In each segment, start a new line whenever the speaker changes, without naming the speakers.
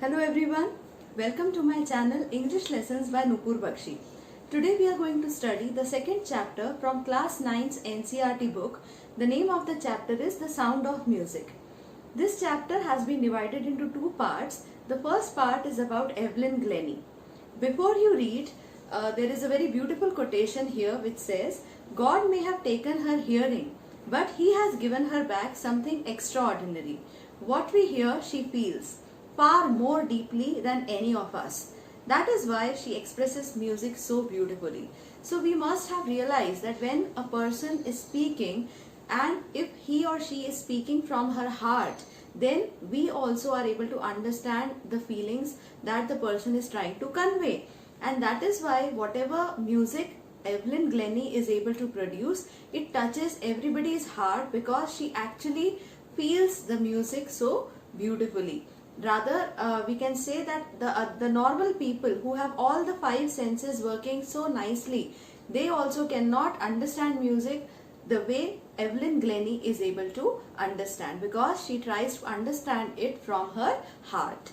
Hello everyone, welcome to my channel English Lessons by Nupur Bakshi. Today we are going to study the second chapter from class 9's NCERT book. The name of the chapter is The Sound of Music. This chapter has been divided into two parts. The first part is about Evelyn Glennie. Before you read, there is a very beautiful quotation here which says, God may have taken her hearing, but he has given her back something extraordinary. What we hear, she feels far more deeply than any of us. That is why she expresses music so beautifully. So we must have realized that when a person is speaking, and if he or she is speaking from her heart, then we also are able to understand the feelings that the person is trying to convey. And that is why whatever music Evelyn Glennie is able to produce, it touches everybody's heart because she actually feels the music so beautifully. Rather, we can say that the normal people who have all the five senses working so nicely, they also cannot understand music the way Evelyn Glennie is able to understand, because she tries to understand it from her heart.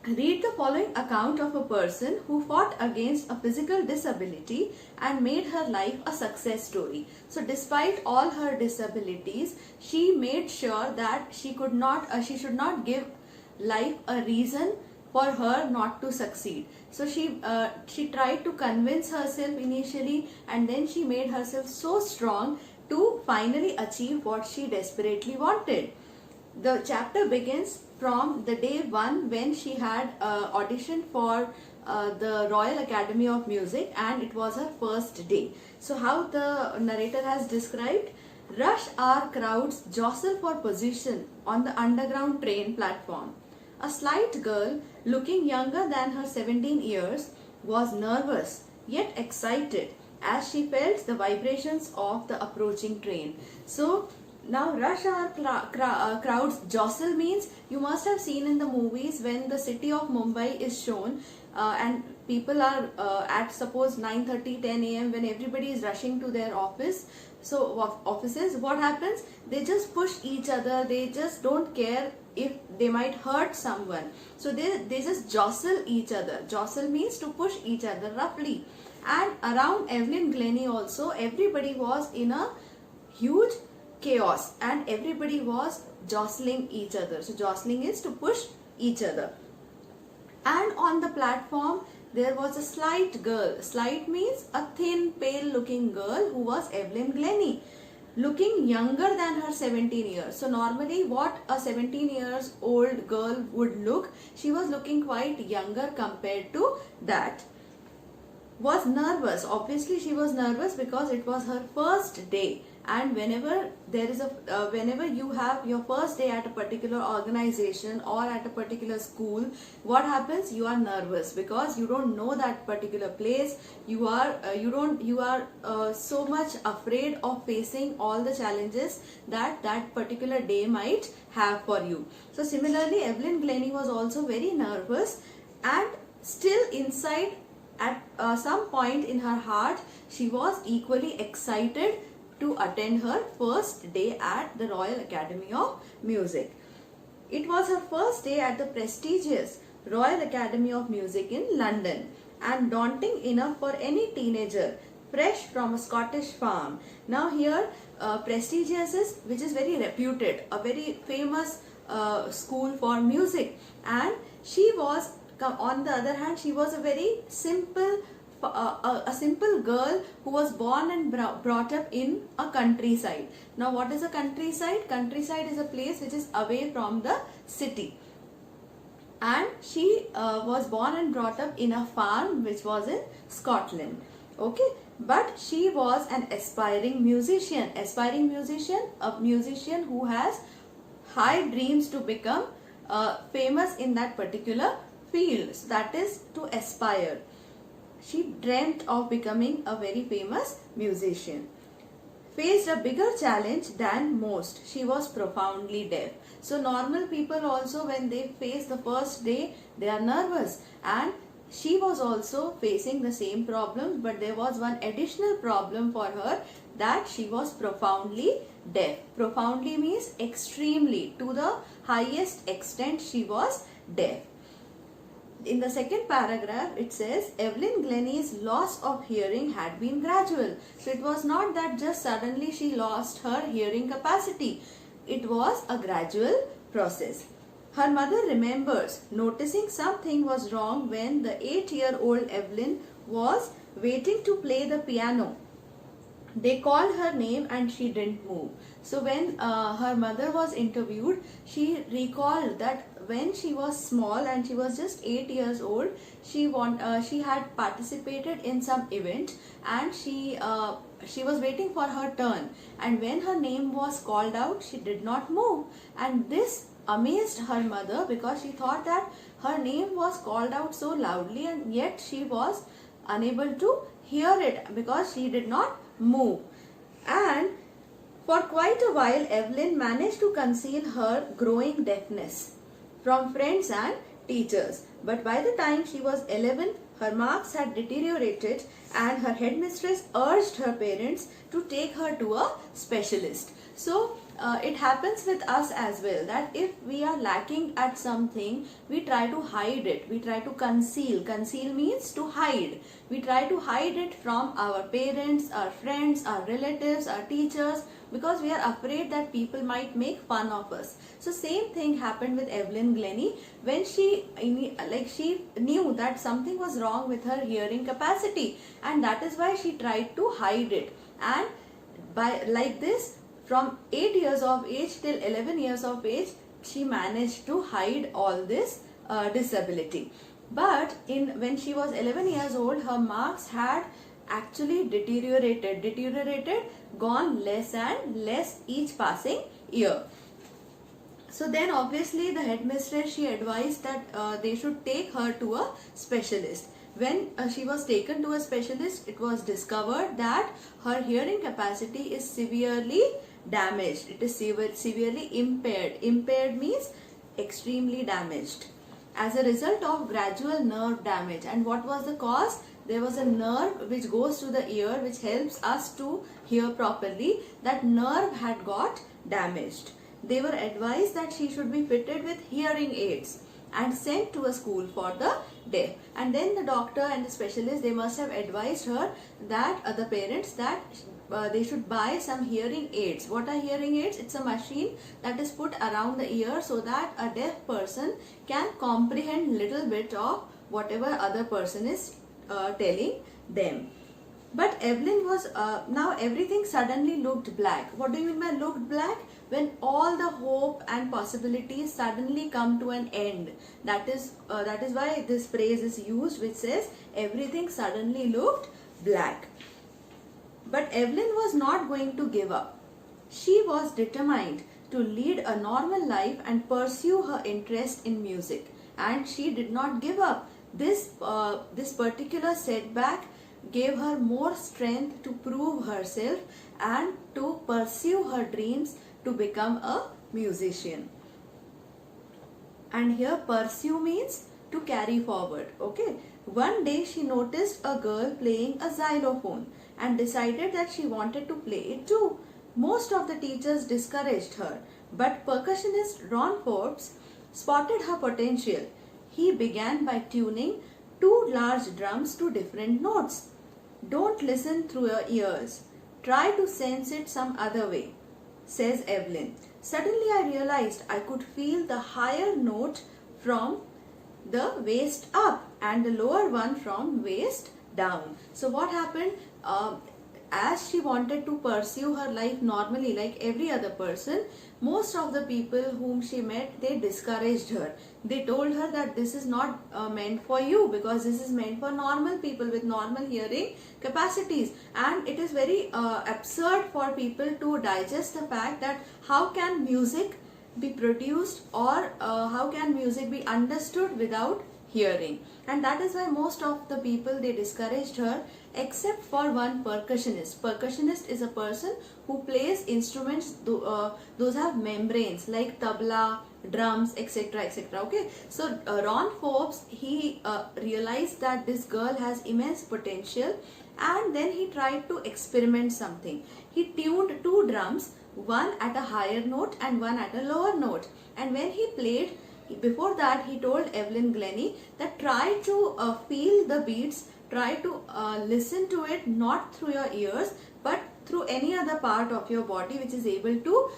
Read the following account of a person who fought against a physical disability and made her life a success story. So despite all her disabilities, she made sure that she should not give life a reason for her not to succeed. So she tried to convince herself initially, and then she made herself so strong to finally achieve what she desperately wanted. The chapter begins from the day one when she had auditioned for the Royal Academy of Music, and it was her first day. So how the narrator has described: rush hour crowds jostle for position on the underground train platform. A slight girl, looking younger than her 17 years, was nervous yet excited as she felt the vibrations of the approaching train. So now rush hour crowds jostle means, you must have seen in the movies when the city of Mumbai is shown and people are at suppose 9:30, 10 a.m. when everybody is rushing to their office. So offices, what happens? They just push each other. They just don't care if they might hurt someone. So they just jostle each other. Jostle means to push each other roughly. And around Evelyn Glennie also, everybody was in a huge chaos and everybody was jostling each other. So jostling is to push each other. And on the platform there was a slight girl. Slight means a thin, pale looking girl who was Evelyn Glennie, looking younger than her 17 years. So normally what a 17 years old girl would look, she was looking quite younger compared to that. Was nervous. Obviously she was nervous because it was her first day, and whenever there is whenever you have your first day at a particular organization or at a particular school, what happens? You are nervous because you don't know that particular place. You are so much afraid of facing all the challenges that particular day might have for you. So similarly, Evelyn Glennie was also very nervous, and still inside, at some point in her heart, she was equally excited to attend her first day at the Royal Academy of Music. It was her first day at the prestigious Royal Academy of Music in London, and daunting enough for any teenager fresh from a Scottish farm. Now here prestigious is, which is very reputed, a very famous school for music, and she was, on the other hand, she was a very simple girl who was born and brought up in a countryside. Now what is a countryside? Countryside is a place which is away from the city, and she was born and brought up in a farm which was in Scotland. Okay, but she was an aspiring musician. Aspiring musician, a musician who has high dreams to become famous in that particular field. So that is to aspire. She dreamt of becoming a very famous musician. Faced a bigger challenge than most. She was profoundly deaf. So normal people also, when they face the first day, they are nervous, and she was also facing the same problem, but there was one additional problem for her, that she was profoundly deaf. Profoundly means extremely, to the highest extent she was deaf. in the second paragraph it says Evelyn Glennie's loss of hearing had been gradual. So it was not that just suddenly she lost her hearing capacity. It was a gradual process. Her mother remembers noticing something was wrong when the 8-year-old Evelyn was waiting to play the piano. They called her name and she didn't move. So when her mother was interviewed, she recalled that when she was small and she was just 8 years old, she had participated in some event and she was waiting for her turn, and when her name was called out, she did not move, and this amazed her mother because she thought that her name was called out so loudly and yet she was unable to hear it because she did not move. And for quite a while Evelyn managed to conceal her growing deafness from friends and teachers, but by the time she was 11 her marks had deteriorated and her headmistress urged her parents to take her to a specialist. So it happens with us as well, that if we are lacking at something, we try to hide it, we try to conceal. Conceal means to hide. We try to hide it from our parents, our friends, our relatives, our teachers, because we are afraid that people might make fun of us. So same thing happened with Evelyn Glennie when she knew that something was wrong with her hearing capacity, and that is why she tried to hide it. And by like this, from 8 years of age till 11 years of age, she managed to hide all this disability. But when she was 11 years old, her marks had actually deteriorated, gone less and less each passing year. So then obviously the headmistress, she advised that they should take her to a specialist. When she was taken to a specialist, it was discovered that her hearing capacity is severely damaged. It is severely impaired. Impaired means extremely damaged as a result of gradual nerve damage. And what was the cause? There was a nerve which goes to the ear, which helps us to hear properly. That nerve had got damaged. They were advised that she should be fitted with hearing aids and sent to a school for the deaf. And then the doctor and the specialist, they must have advised her that the parents that they should buy some hearing aids. What are hearing aids? It's a machine that is put around the ear so that a deaf person can comprehend little bit of whatever other person is telling them. But Evelyn was, now everything suddenly looked black. What do you mean by looked black? When all the hope and possibilities suddenly come to an end. That is why this phrase is used, which says everything suddenly looked black. But Evelyn was not going to give up. She was determined to lead a normal life and pursue her interest in music. And she did not give up. This particular setback gave her more strength to prove herself and to pursue her dreams to become a musician. And here pursue means to carry forward. Okay. One day she noticed a girl playing a xylophone and decided that she wanted to play it too. Most of the teachers discouraged her, but percussionist Ron Forbes spotted her potential. He began by tuning 2 large drums to different notes. Don't listen through your ears. Try to sense it some other way, says Evelyn. Suddenly I realized I could feel the higher note from the waist up and the lower one from waist down. So what happened? As she wanted to pursue her life normally like every other person, most of the people whom she met, they discouraged her. They told her that this is not meant for you, because this is meant for normal people with normal hearing capacities. And it is very absurd for people to digest the fact that how can music be produced or how can music be understood without hearing. And that is why most of the people, they discouraged her, except for one percussionist. Percussionist is a person who plays instruments, those have membranes like tabla, drums, etc, etc. Okay, so Ron Forbes, he realized that this girl has immense potential, and then he tried to experiment something. He tuned 2 drums, one at a higher note and one at a lower note, and when he played, before that he told Evelyn Glennie that try to feel the beats, try to listen to it not through your ears but through any other part of your body which is able to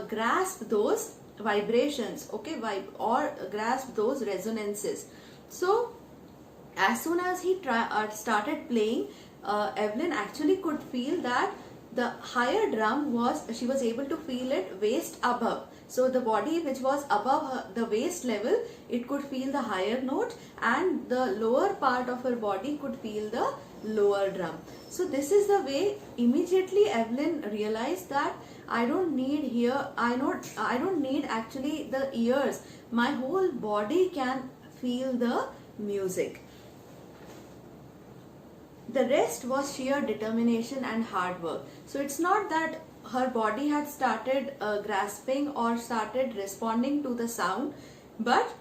grasp those vibrations, okay, or grasp those resonances. So as soon as he started playing, Evelyn actually could feel that the higher drum she was able to feel it waist above. So the body which was above the waist level, it could feel the higher note, and the lower part of her body could feel the lower drum. So this is the way immediately Evelyn realized that I don't need actually the ears. My whole body can feel the music. The rest was sheer determination and hard work. So it's not that her body had started grasping or started responding to the sound, but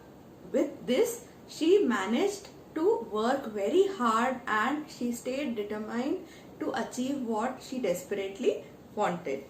with this she managed to work very hard and she stayed determined to achieve what she desperately wanted.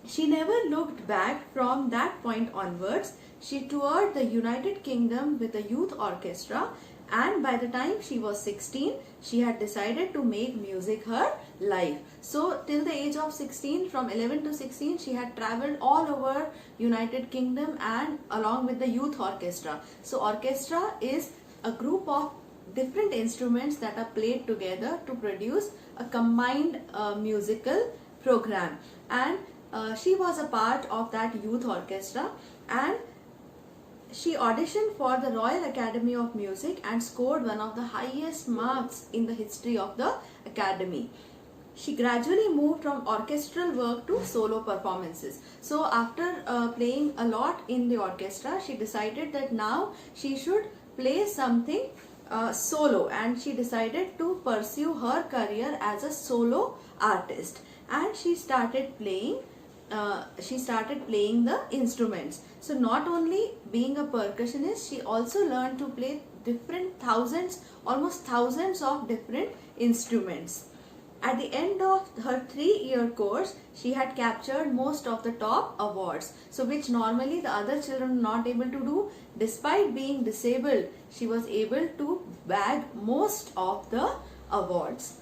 She never looked back from that point onwards. She toured the United Kingdom with a youth orchestra, and by the time she was 16, she had decided to make music her life. So till the age of 16, from 11 to 16, she had traveled all over United Kingdom and along with the youth orchestra. So orchestra is a group of different instruments that are played together to produce a combined musical program, and she was a part of that youth orchestra, and she auditioned for the Royal Academy of Music and scored one of the highest marks in the history of the Academy. She gradually moved from orchestral work to solo performances. So after playing a lot in the orchestra, she decided that now she should play something solo, and she decided to pursue her career as a solo artist, and she started playing the instruments. So not only being a percussionist, she also learned to play almost thousands of different instruments. At the end of her 3-year course, she had captured most of the top awards, so which normally the other children were not able to do. Despite being disabled, she was able to bag most of the awards.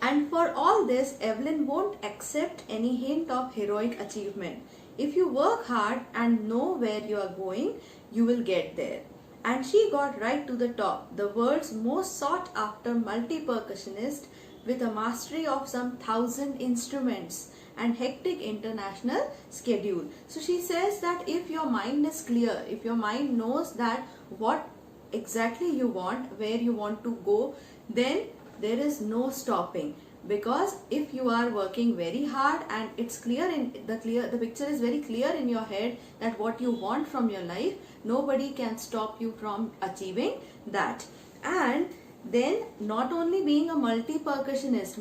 And for all this, Evelyn won't accept any hint of heroic achievement. If you work hard and know where you are going, you will get there. And she got right to the top, the world's most sought after multi-percussionist with a mastery of some 1,000 instruments and hectic international schedule. So she says that if your mind is clear, if your mind knows that what exactly you want, where you want to go, then there is no stopping. Because if you are working very hard and it's clear the picture is very clear in your head that what you want from your life, nobody can stop you from achieving that. And then not only being a multi-percussionist,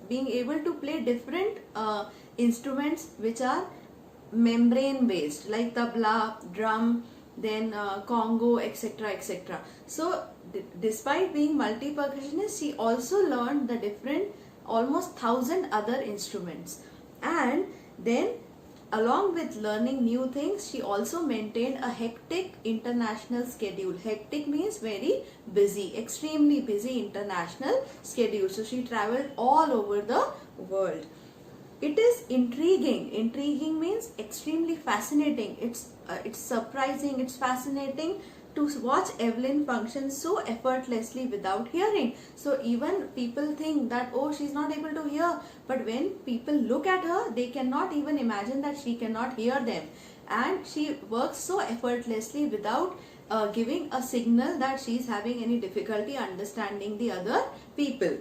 being able to play different instruments which are membrane based, like tabla, drum, then congo, etc, etc. So despite being multi-percussionist, she also learned the different almost 1,000 other instruments. And then along with learning new things, she also maintained a hectic international schedule. Hectic means very busy, extremely busy international schedule. So she traveled all over the world. It is intriguing. Intriguing means extremely fascinating. It's surprising, it's fascinating to watch Evelyn function so effortlessly without hearing. So even people think that, oh, she's not able to hear, but when people look at her, they cannot even imagine that she cannot hear them. And she works so effortlessly without giving a signal that she's having any difficulty understanding the other people.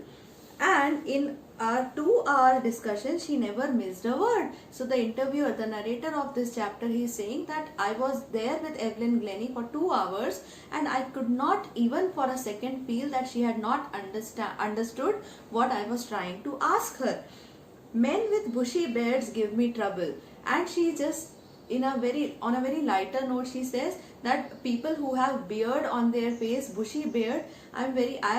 And in our 2-hour discussion, she never missed a word. So the interviewer, the narrator of this chapter, he is saying that I was there with Evelyn Glennie for 2 hours and I could not even for a second feel that she had not understood what I was trying to ask her. Men with bushy beards give me trouble. And she just on a very lighter note, she says that people who have beard on their face, bushy beard, I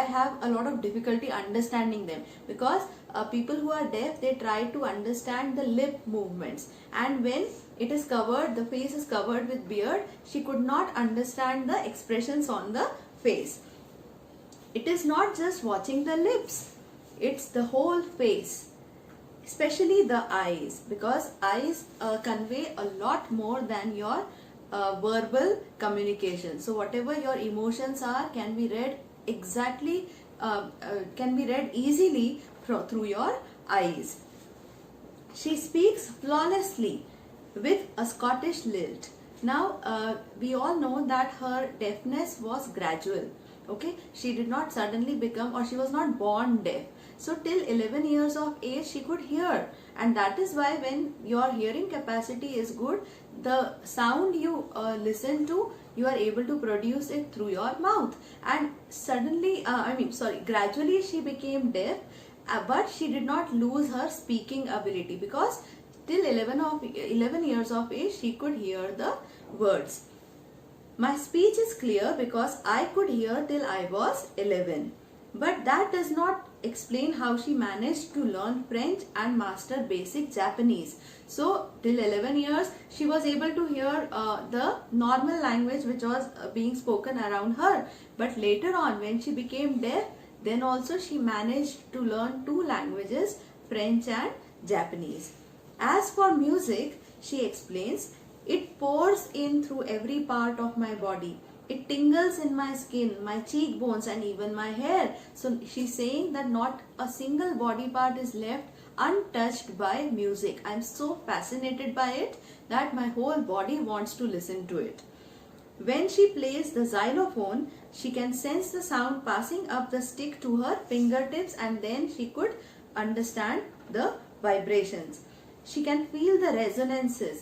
have a lot of difficulty understanding them, because people who are deaf, they try to understand the lip movements, and when it is covered, the face is covered with beard, she could not understand the expressions on the face. It is not just watching the lips, it's the whole face, especially the eyes, because eyes convey a lot more than your verbal communication. So whatever your emotions are can be read exactly, can be read easily through your eyes. She speaks flawlessly with a Scottish lilt. Now we all know that her deafness was gradual. Okay, she did not suddenly become, or she was not born deaf. So till 11 years of age she could hear, and that is why when your hearing capacity is good, the sound you listen to, you are able to produce it through your mouth. And suddenly, gradually she became deaf, but she did not lose her speaking ability, because till 11 years of age she could hear the words. My speech is clear because I could hear till I was 11. But that does not explain how she managed to learn French and master basic Japanese. So till 11 years she was able to hear the normal language which was being spoken around her. But later on, when she became deaf, then also she managed to learn two languages, French and Japanese. As for music, she explains, it pours in through every part of my body. It tingles in my skin, my cheekbones and even my hair. So she's saying that not a single body part is left untouched by music. I'm so fascinated by it that my whole body wants to listen to it. When she plays the xylophone, she can sense the sound passing up the stick to her fingertips, and then she could understand the vibrations. She can feel the resonances,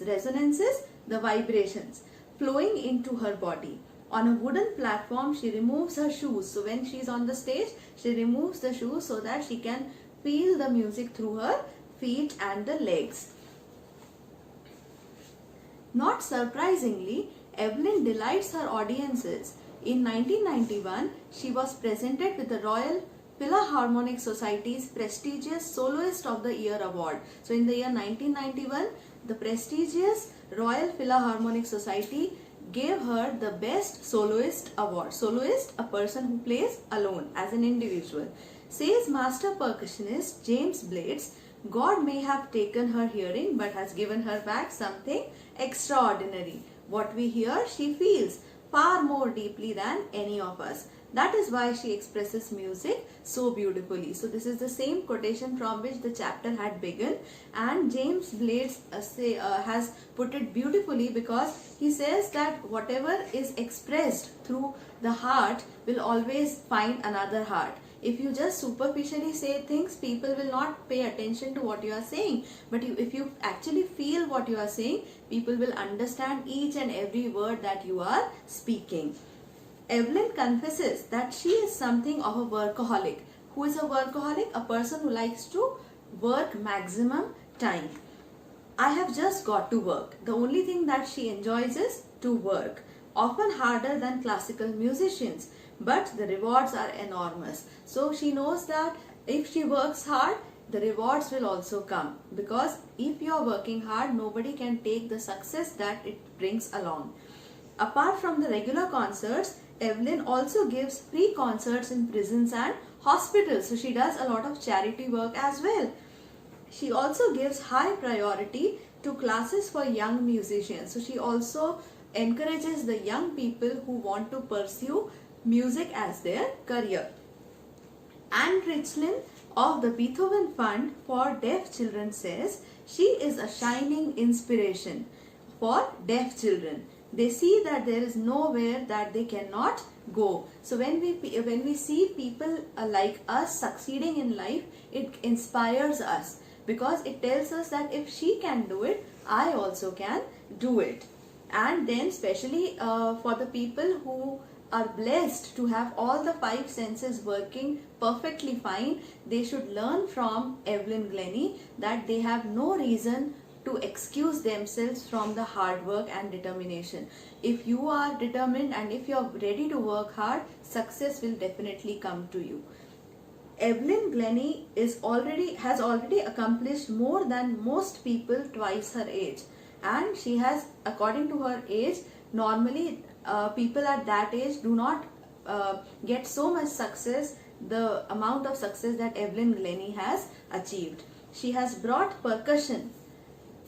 the vibrations flowing into her body. On a wooden platform, she removes her shoes. So when she is on the stage, she removes the shoes so that she can feel the music through her feet and the legs. Not surprisingly, Evelyn delights her audiences. In 1991, she was presented with the Royal Philharmonic Society's prestigious Soloist of the Year award. So in the year 1991, the prestigious Royal Philharmonic Society gave her the Best Soloist award. Soloist, a person who plays alone as an individual. Says master percussionist James Blades, God may have taken her hearing but has given her back something extraordinary. What we hear, she feels far more deeply than any of us. That is why she expresses music so beautifully. So this is the same quotation from which the chapter had begun, and James Blades has put it beautifully, because he says that whatever is expressed through the heart will always find another heart. If you just superficially say things, people will not pay attention to what you are saying. But if you actually feel what you are saying, people will understand each and every word that you are speaking. Evelyn confesses that she is something of a workaholic. Who is a workaholic? A person who likes to work maximum time. I have just got to work. The only thing that she enjoys is to work, often harder than classical musicians, but the rewards are enormous. So she knows that if she works hard, the rewards will also come, because if you are working hard, nobody can take the success that it brings along. Apart from the regular concerts, Evelyn also gives free concerts in prisons and hospitals. So she does a lot of charity work as well. She also gives high priority to classes for young musicians. So she also encourages the young people who want to pursue music as their career. Anne Richlin of the Beethoven Fund for Deaf Children says she is a shining inspiration for deaf children. They see that there is nowhere that they cannot go. So when we see people like us succeeding in life, it inspires us, because it tells us that if she can do it, I also can do it. And then especially for the people who are blessed to have all the five senses working perfectly fine, they should learn from Evelyn Glennie that they have no reason to excuse themselves from the hard work and determination. If you are determined and if you are ready to work hard, success will definitely come to you. Evelyn Glennie has already accomplished more than most people twice her age. and she has, according to her age, normally people at that age do not get so much success, the amount of success that Evelyn Glennie has achieved. She has brought percussion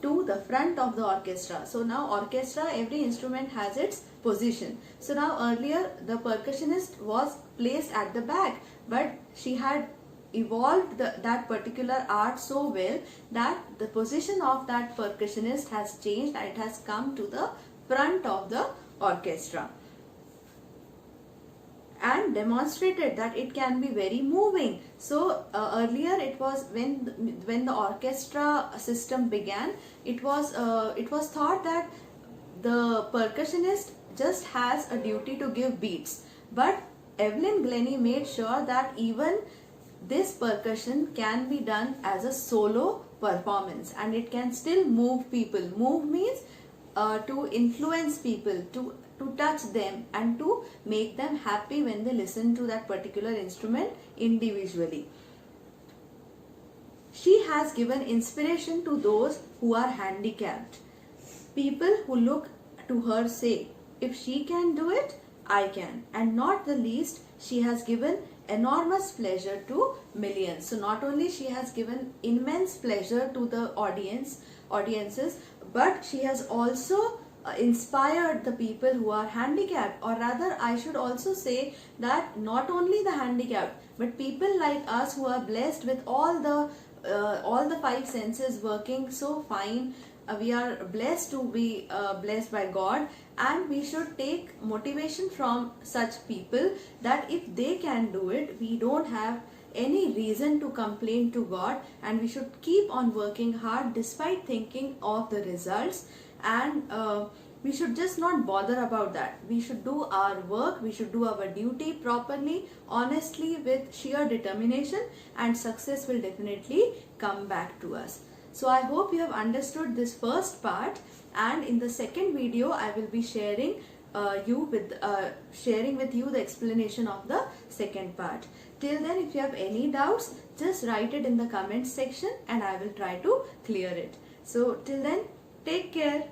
to the front of the orchestra. So now orchestra, every instrument has its position. So now earlier the percussionist was placed at the back, but she had evolved that particular art so well that the position of that percussionist has changed and it has come to the front of the orchestra, and demonstrated that it can be very moving. So earlier it was when the orchestra system began, it was thought that the percussionist just has a duty to give beats, but Evelyn Glennie made sure that even this percussion can be done as a solo performance and it can still move people. Move means to influence people, to touch them and to make them happy when they listen to that particular instrument individually. She has given inspiration to those who are handicapped. People who look to her say, if she can do it, I can. And not the least, she has given enormous pleasure to millions. So not only she has given immense pleasure to the audiences, but she has also inspired the people who are handicapped, or rather I should also say that not only the handicapped but people like us who are blessed with all the five senses working so fine. We are blessed to be blessed by God, and we should take motivation from such people that if they can do it, we don't have any reason to complain to God, and we should keep on working hard despite thinking of the results, and we should just not bother about that. We should do our work, we should do our duty properly, honestly, with sheer determination, and success will definitely come back to us. So I hope you have understood this first part, and in the second video I will be sharing with you the explanation of the second part. Till then, if you have any doubts, just write it in the comments section and I will try to clear it. So till then, take care.